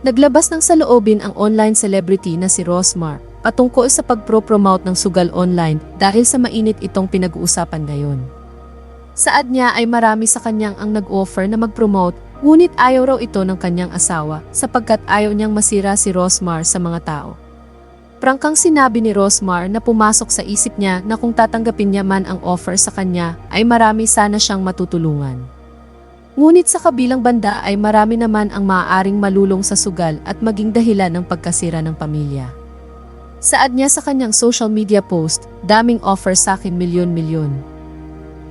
Naglabas ng saloobin ang online celebrity na si Rosmar patungkol sa pagpro-promote ng sugal online dahil sa mainit itong pinag-uusapan ngayon. Saad niya ay marami sa kanyang ang nag-offer na mag-promote, ngunit ayaw raw ito ng kanyang asawa sapagkat ayaw niyang masira si Rosmar sa mga tao. Prangkang sinabi ni Rosmar na pumasok sa isip niya na kung tatanggapin niya man ang offer sa kanya ay marami sana siyang matutulungan. Ngunit sa kabilang banda ay marami naman ang maaaring malulong sa sugal at maging dahilan ng pagkasira ng pamilya. Saad niya sa kanyang social media post, daming offer sa akin milyon-milyon.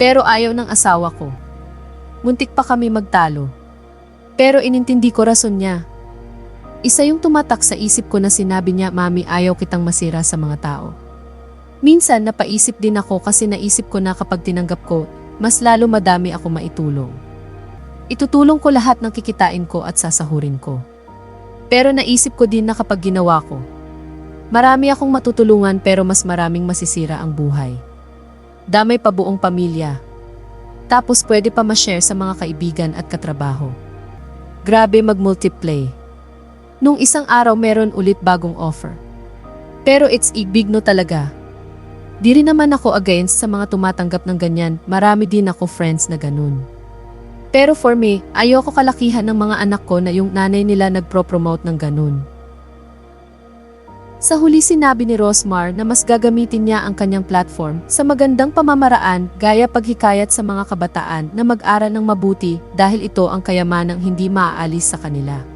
Pero ayaw ng asawa ko. Muntik pa kami magtalo. Pero inintindi ko rason niya. Isa yung tumatak sa isip ko na sinabi niya, "Mami, ayaw kitang masira sa mga tao." Minsan napaisip din ako kasi naisip ko na kapag tinanggap ko, mas lalo madami ako maitulong. Itutulong ko lahat ng kikitain ko at sasahurin ko. Pero naisip ko din na kapag ginawa ko, marami akong matutulungan pero mas maraming masisira ang buhay. Damay pa buong pamilya. Tapos pwede pa ma-share sa mga kaibigan at katrabaho. Grabe mag-multiply. Nung isang araw meron ulit bagong offer. Pero it's a big no talaga. Di rin naman ako against sa mga tumatanggap ng ganyan, marami din ako friends na ganun. Pero for me, ayoko kalakihan ng mga anak ko na yung nanay nila nagpro-promote ng ganun. Sa huli sinabi ni Rosmar na mas gagamitin niya ang kanyang platform sa magandang pamamaraan gaya paghikayat sa mga kabataan na mag-aral ng mabuti dahil ito ang kayamanang hindi maaalis sa kanila.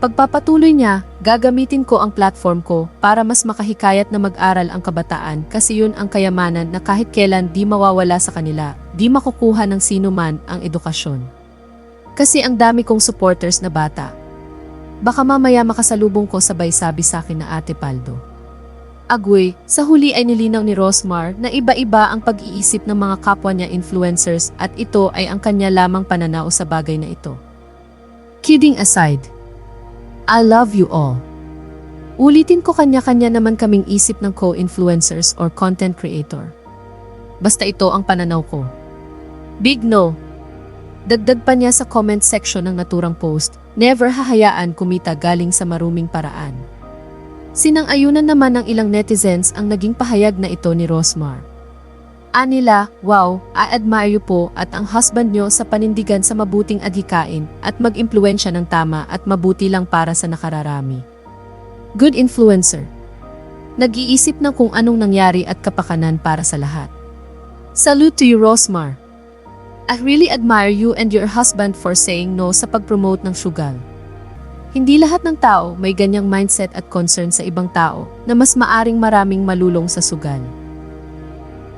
Pagpapatuloy niya, gagamitin ko ang platform ko para mas makahikayat na mag-aral ang kabataan kasi yun ang kayamanan na kahit kailan di mawawala sa kanila, di makukuha ng sino man ang edukasyon. Kasi ang dami kong supporters na bata. Baka mamaya makasalubong ko sabay sabi sa akin na Ate Paldo. Agwe, sa huli ay nilinaw ni Rosmar na iba-iba ang pag-iisip ng mga kapwa niya influencers at ito ay ang kanya lamang pananaw sa bagay na ito. Kidding aside, I love you all. Ulitin ko kanya-kanya naman kaming isip ng co-influencers or content creator. Basta ito ang pananaw ko. Big no. Dagdag pa niya sa comment section ng naturang post, never hahayaan kumita galing sa maruming paraan. Sinang-ayunan naman ng ilang netizens ang naging pahayag na ito ni Rosmar. Anila, wow, I admire you po at ang husband nyo sa panindigan sa mabuting adhikain at mag-impluwensya ng tama at mabuti lang para sa nakararami. Good influencer. Nag-iisip na kung anong nangyari at kapakanan para sa lahat. Salute to you, Rosmar. I really admire you and your husband for saying no sa pag-promote ng sugal. Hindi lahat ng tao may ganyang mindset at concern sa ibang tao na mas maaring maraming malulong sa sugal.